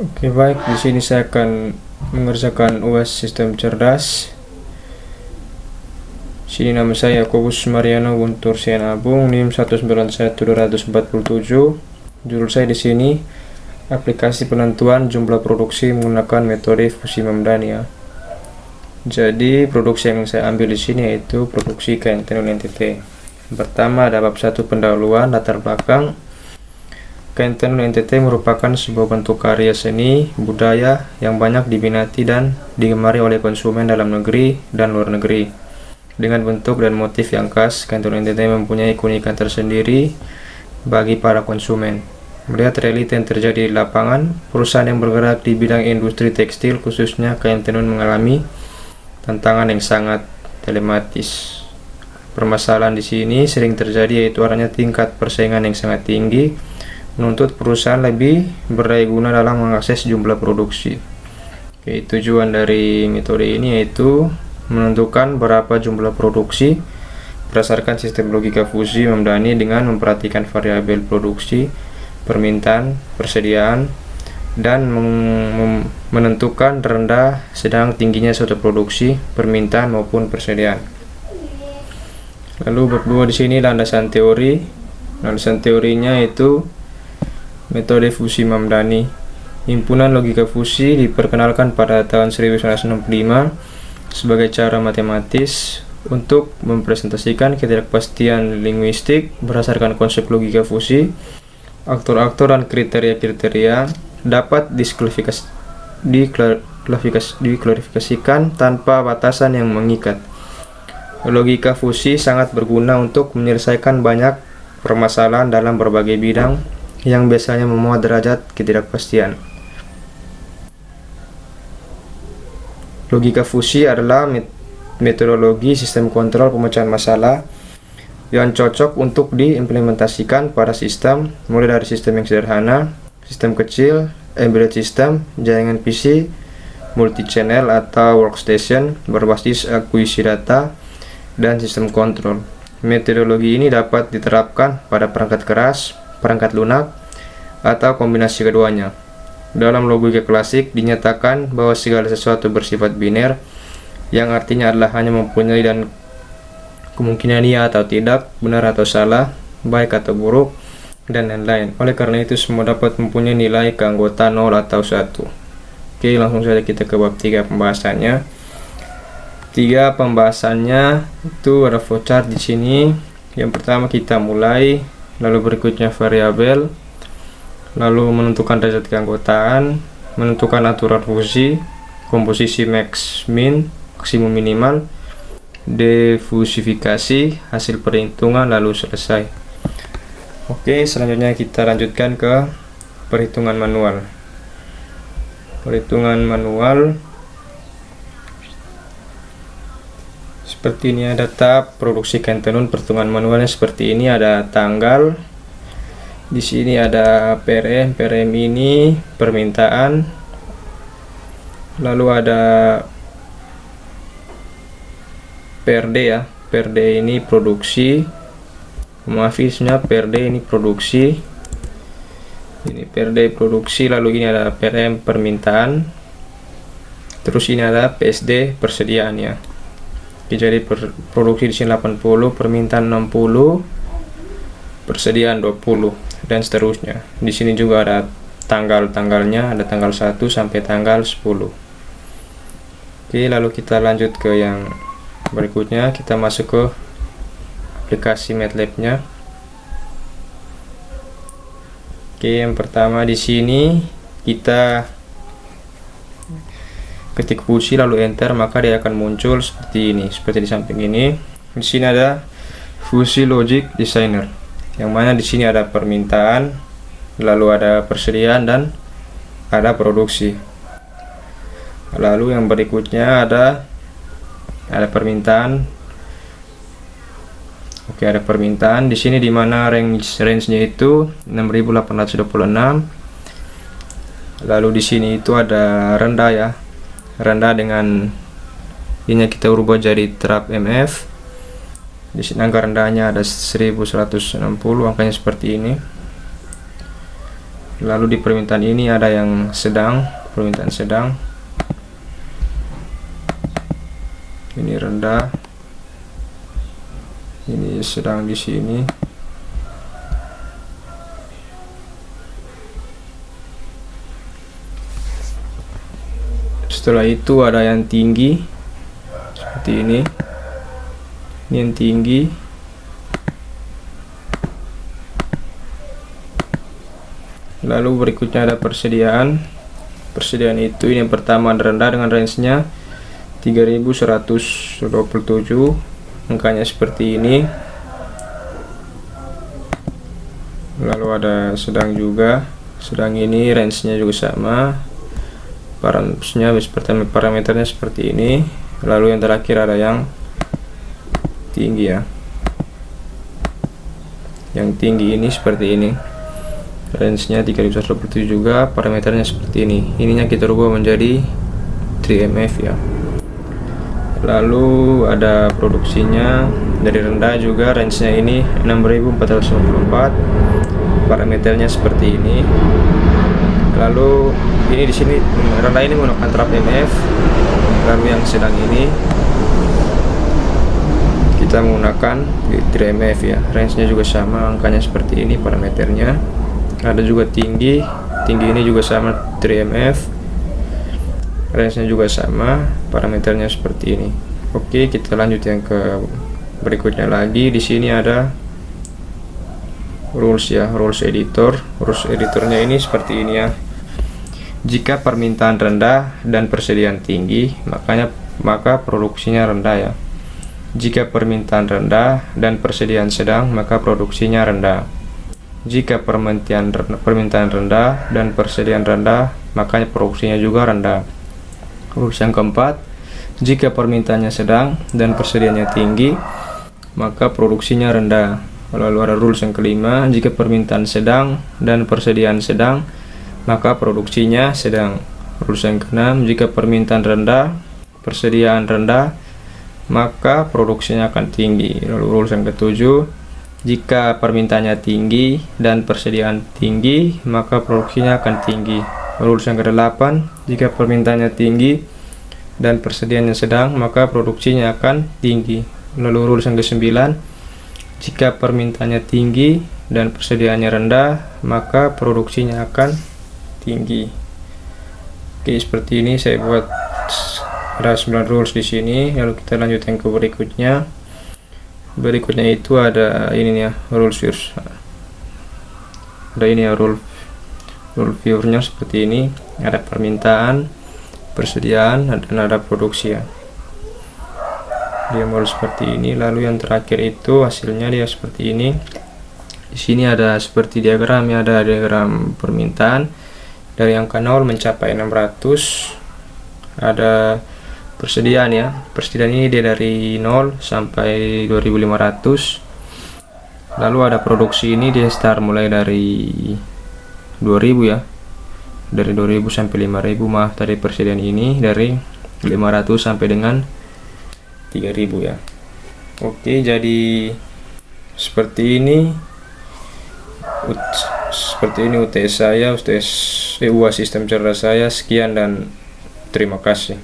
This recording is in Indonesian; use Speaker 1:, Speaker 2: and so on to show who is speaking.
Speaker 1: Oke, baik. Di sini saya akan mengerjakan UAS sistem cerdas. Sini nama saya Yakobus Mariano Guntur Sian Abung, NIM 191247. Judul saya di sini aplikasi penentuan jumlah produksi menggunakan metode fusi Mamdani ya. Jadi produksi yang saya ambil di sini yaitu produksi kain tenun NTT. Pertama ada bab 1 pendahuluan latar belakang. Kain tenun NTT merupakan sebuah bentuk karya seni budaya yang banyak diminati dan digemari oleh konsumen dalam negeri dan luar negeri. Dengan bentuk dan motif yang khas, kain tenun NTT mempunyai keunikan tersendiri bagi para konsumen. Melihat realita yang terjadi di lapangan, perusahaan yang bergerak di bidang industri tekstil khususnya kain tenun mengalami tantangan yang sangat dilematis. Permasalahan di sini sering terjadi yaitu adanya tingkat persaingan yang sangat tinggi, menuntut perusahaan lebih berdaya guna dalam mengakses jumlah produksi. Oke, tujuan dari metode ini yaitu menentukan berapa jumlah produksi berdasarkan sistem logika fusi Mamdani dengan memperhatikan variabel produksi, permintaan, persediaan, dan menentukan rendah sedang tingginya suatu produksi, permintaan maupun persediaan. Lalu bab 2 di sini landasan teori. Landasan teorinya itu metode fusi Mamdani. Himpunan logika fusi diperkenalkan pada tahun 1965 sebagai cara matematis untuk mempresentasikan ketidakpastian linguistik berdasarkan konsep logika fusi. Aktor-aktor dan kriteria-kriteria dapat diklarifikasikan tanpa batasan yang mengikat. Logika fusi sangat berguna untuk menyelesaikan banyak permasalahan dalam berbagai bidang yang biasanya memuat derajat ketidakpastian. Logika fusi adalah metodologi sistem kontrol pemecahan masalah yang cocok untuk diimplementasikan pada sistem, mulai dari sistem yang sederhana, sistem kecil, embedded system, jaringan PC, multi-channel atau workstation berbasis akuisisi data, dan sistem kontrol. Metodologi ini dapat diterapkan pada perangkat keras, perangkat lunak, atau kombinasi keduanya. Dalam logika klasik dinyatakan bahwa segala sesuatu bersifat biner, yang artinya adalah hanya mempunyai dan kemungkinan iya atau tidak, benar atau salah, baik atau buruk, dan lain-lain. Oleh karena itu semua dapat mempunyai nilai keanggotaan 0 atau 1. Oke, langsung saja kita ke bab 3 pembahasannya. 3 pembahasannya itu ada flowchart di sini. Yang pertama kita mulai, lalu berikutnya variabel, lalu menentukan derajat keanggotaan, menentukan aturan fusi, komposisi max min, maksimum minimal, defusifikasi, hasil perhitungan, lalu selesai. Oke, selanjutnya kita lanjutkan ke perhitungan manual. Perhitungan manual seperti ini, ada tab produksi kain tenun. Perhitungan manualnya seperti ini, ada tanggal. Di sini ada PRM ini permintaan. Lalu ada PRD ya. PRD ini produksi. Maafnya PRD ini produksi. Ini PRD produksi, lalu ini ada PRM permintaan. Terus ini ada PSD persediaannya. Jadi produksi di sini 80, permintaan 60, persediaan 20, dan seterusnya. Di sini juga ada tanggal-tanggalnya, ada tanggal 1 sampai tanggal 10. Oke, lalu kita lanjut ke yang berikutnya. Kita masuk ke aplikasi MATLAB-nya. Oke, yang pertama di sini kita ketik fusi lalu enter, maka dia akan muncul seperti ini, seperti di samping ini. Di sini ada fusi logic designer, yang mana di sini ada permintaan, lalu ada persediaan, dan ada produksi. Lalu yang berikutnya ada permintaan. Oke, ada permintaan di sini, di mana range-nya itu 6826. Lalu di sini itu ada rendah ya. Rendah dengan ini kita ubah jadi terap MF. Di sini angka rendahnya ada 1160, angkanya seperti ini. Lalu di permintaan ini ada yang sedang, permintaan sedang. Ini rendah. Ini sedang di sini. Setelah itu ada yang tinggi seperti ini. Ini yang tinggi. Lalu berikutnya ada persediaan. Persediaan itu ini yang pertama rendah dengan range-nya 3127. Angkanya seperti ini. Lalu ada sedang juga. Sedang ini range-nya juga sama. Parameternya seperti ini. Lalu yang terakhir ada yang tinggi ya. Yang tinggi ini seperti ini. Range-nya 3127 juga, parameternya seperti ini. Ininya kita rubah menjadi 3MF ya. Lalu ada produksinya dari rendah juga, range-nya ini 6454. Parameternya seperti ini. Lalu ini di sini rendah ini menggunakan trap MF. Lalu yang sedang ini kita menggunakan 3MF ya. Range-nya juga sama, angkanya seperti ini parameternya. Ada juga tinggi ini juga sama 3MF. Range-nya juga sama, parameternya seperti ini. Oke, kita lanjut yang ke berikutnya lagi. Di sini ada rules ya, rules editor. Rules editornya ini seperti ini ya. Jika permintaan rendah dan persediaan tinggi, maka produksinya rendah ya. Jika permintaan rendah dan persediaan sedang, maka produksinya rendah. Jika permintaan rendah dan persediaan rendah, maka produksinya juga rendah. Rules yang keempat, jika permintaannya sedang dan persediaannya tinggi, maka produksinya rendah. Lalu ada rules yang kelima, jika permintaan sedang dan persediaan sedang, maka produksinya sedang. Rules yang keenam, jika permintaan rendah, persediaan rendah, maka produksinya akan tinggi. Lalu rules yang ketujuh, jika permintaannya tinggi dan persediaan tinggi, maka produksinya akan tinggi. Rules yang kedelapan, jika permintaannya tinggi dan persediaannya sedang, maka produksinya akan tinggi. Lalu rules yang kesembilan, jika permintaannya tinggi dan persediaannya rendah, maka produksinya akan tinggi. Oke, seperti ini saya buat ada 9 rules di sini. Lalu kita lanjut yang ke berikutnya. Berikutnya itu ada ini ya, rules views. Ada ini ya, rule view-nya seperti ini. Ada permintaan, persediaan, dan ada produksi ya. Dia model seperti ini. Lalu yang terakhir itu hasilnya dia seperti ini. Di sini ada seperti diagram ya, ada diagram permintaan dari angka 0 mencapai 600. Ada persediaan ya. Persediaan ini dia dari 0 sampai 2500. Lalu ada produksi ini dia start mulai dari 2000 ya. Dari 2000 sampai 5000, maaf tadi persediaan ini dari 500 sampai dengan 3000 ya. Oke, jadi seperti ini UTS saya, UTS UA sistem cerdas saya. Sekian dan terima kasih.